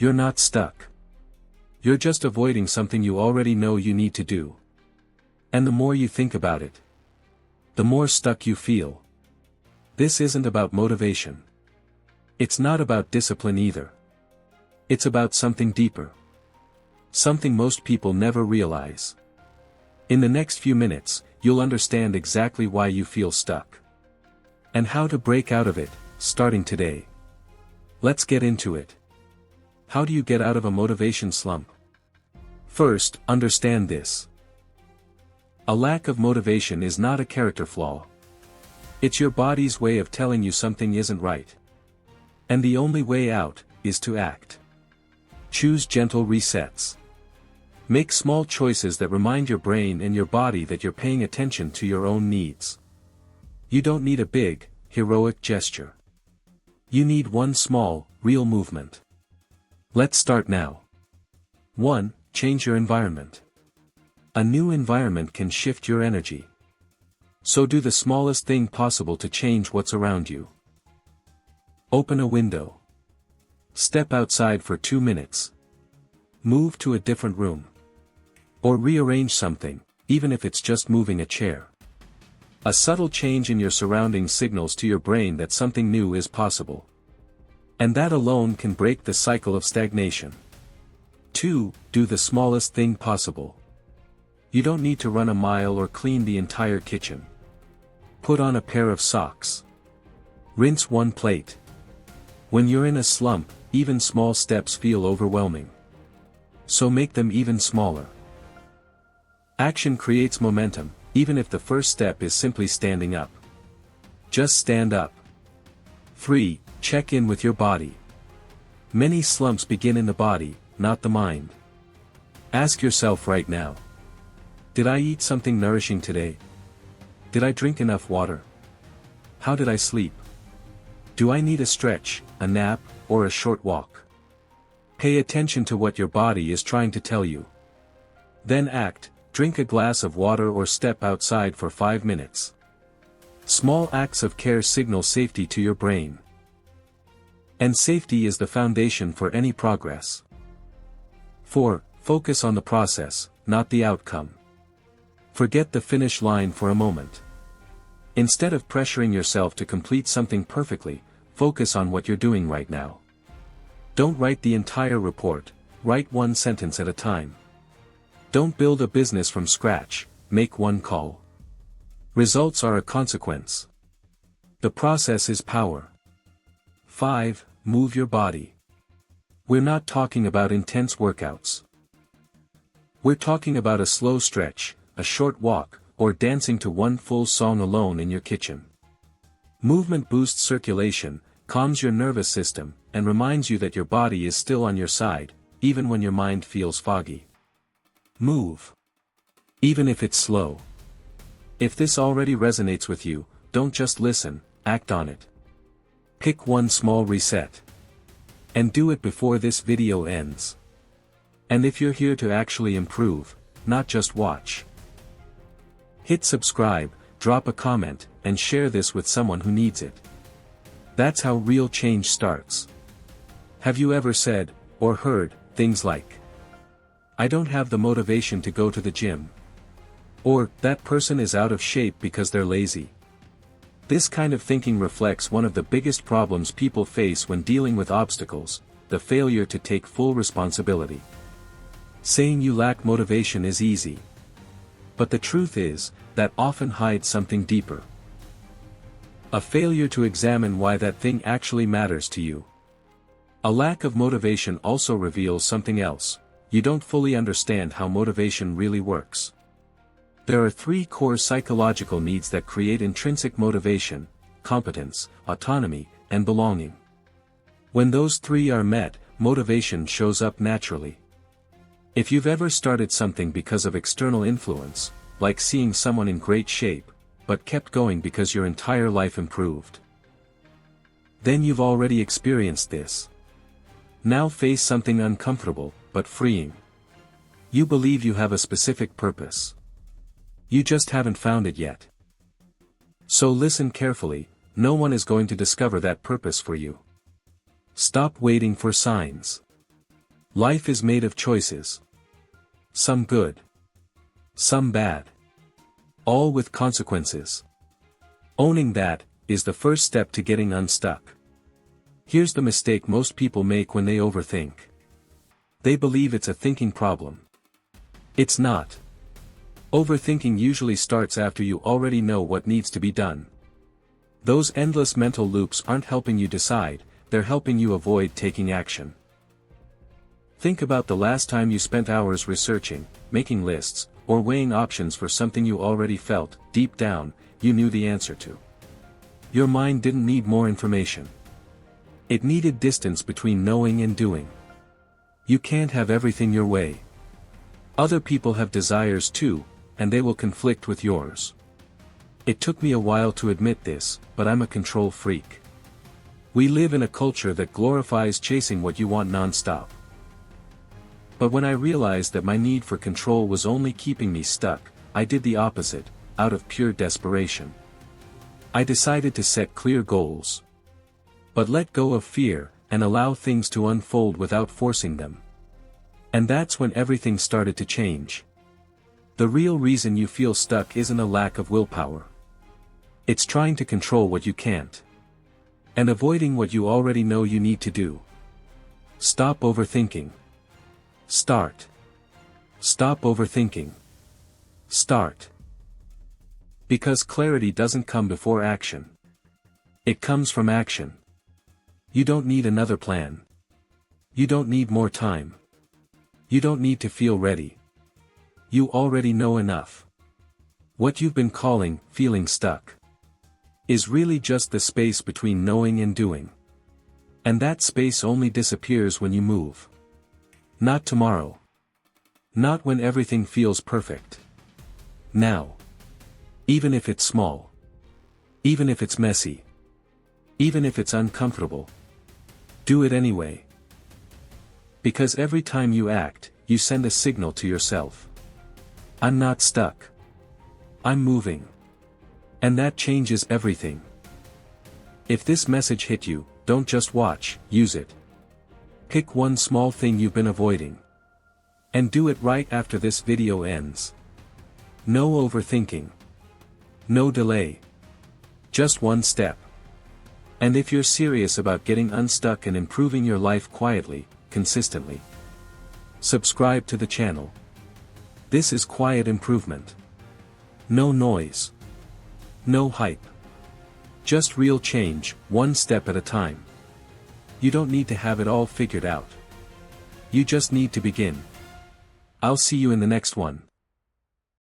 You're not stuck. You're just avoiding something you already know you need to do. And the more you think about it, the more stuck you feel. This isn't about motivation. It's not about discipline either. It's about something deeper. Something most people never realize. In the next few minutes, you'll understand exactly why you feel stuck. And how to break out of it, starting today. Let's get into it. How do you get out of a motivation slump? First, understand this. A lack of motivation is not a character flaw. It's your body's way of telling you something isn't right. And the only way out is to act. Choose gentle resets. Make small choices that remind your brain and your body that you're paying attention to your own needs. You don't need a big, heroic gesture. You need one small, real movement. Let's start now. 1. Change your environment. A new environment can shift your energy. So do the smallest thing possible to change what's around you. Open a window. Step outside for 2 minutes. Move to a different room. Or rearrange something, even if it's just moving a chair. A subtle change in your surroundings signals to your brain that something new is possible. And that alone can break the cycle of stagnation. 2. Do the smallest thing possible. You don't need to run a mile or clean the entire kitchen. Put on a pair of socks. Rinse one plate. When you're in a slump, even small steps feel overwhelming. So make them even smaller. Action creates momentum, even if the first step is simply standing up. Just stand up. 3. Check in with your body. Many slumps begin in the body, not the mind. Ask yourself right now. Did I eat something nourishing today? Did I drink enough water? How did I sleep? Do I need a stretch, a nap, or a short walk? Pay attention to what your body is trying to tell you. Then act, drink a glass of water or step outside for 5 minutes. Small acts of care signal safety to your brain. And safety is the foundation for any progress. 4. Focus on the process, not the outcome. Forget the finish line for a moment. Instead of pressuring yourself to complete something perfectly, focus on what you're doing right now. Don't write the entire report, write one sentence at a time. Don't build a business from scratch, make one call. Results are a consequence. The process is power. 5. Move your body. We're not talking about intense workouts. We're talking about a slow stretch, a short walk, or dancing to one full song alone in your kitchen. Movement boosts circulation, calms your nervous system, and reminds you that your body is still on your side, even when your mind feels foggy. Move. Even if it's slow. If this already resonates with you, don't just listen, act on it. Pick one small reset. And do it before this video ends. And if you're here to actually improve, not just watch. Hit subscribe, drop a comment, and share this with someone who needs it. That's how real change starts. Have you ever said, or heard, things like, I don't have the motivation to go to the gym. Or, that person is out of shape because they're lazy. This kind of thinking reflects one of the biggest problems people face when dealing with obstacles, the failure to take full responsibility. Saying you lack motivation is easy. But the truth is, that often hides something deeper. A failure to examine why that thing actually matters to you. A lack of motivation also reveals something else. You don't fully understand how motivation really works. There are 3 core psychological needs that create intrinsic motivation: competence, autonomy, and belonging. When those 3 are met, motivation shows up naturally. If you've ever started something because of external influence, like seeing someone in great shape, but kept going because your entire life improved, then you've already experienced this. Now face something uncomfortable, but freeing. You believe you have a specific purpose. You just haven't found it yet. So listen carefully, no one is going to discover that purpose for you. Stop waiting for signs. Life is made of choices. Some good. Some bad. All with consequences. Owning that is the first step to getting unstuck. Here's the mistake most people make when they overthink. They believe it's a thinking problem. It's not. Overthinking usually starts after you already know what needs to be done. Those endless mental loops aren't helping you decide, they're helping you avoid taking action. Think about the last time you spent hours researching, making lists, or weighing options for something you already felt, deep down, you knew the answer to. Your mind didn't need more information. It needed distance between knowing and doing. You can't have everything your way. Other people have desires too, and they will conflict with yours. It took me a while to admit this, but I'm a control freak. We live in a culture that glorifies chasing what you want non-stop. But when I realized that my need for control was only keeping me stuck, I did the opposite, out of pure desperation. I decided to set clear goals. But let go of fear, and allow things to unfold without forcing them. And that's when everything started to change. The real reason you feel stuck isn't a lack of willpower. It's trying to control what you can't. And avoiding what you already know you need to do. Stop overthinking. Start. Stop overthinking. Start. Because clarity doesn't come before action. It comes from action. You don't need another plan. You don't need more time. You don't need to feel ready. You already know enough. What you've been calling feeling stuck is really just the space between knowing and doing. And that space only disappears when you move. Not tomorrow. Not when everything feels perfect. Now. Even if it's small. Even if it's messy. Even if it's uncomfortable. Do it anyway. Because every time you act, you send a signal to yourself. I'm not stuck. I'm moving. And that changes everything. If this message hit you, don't just watch, use it. Pick one small thing you've been avoiding. And do it right after this video ends. No overthinking. No delay. Just one step. And if you're serious about getting unstuck and improving your life quietly, consistently, subscribe to the channel. This is quiet improvement. No noise. No hype. Just real change, one step at a time. You don't need to have it all figured out. You just need to begin. I'll see you in the next one.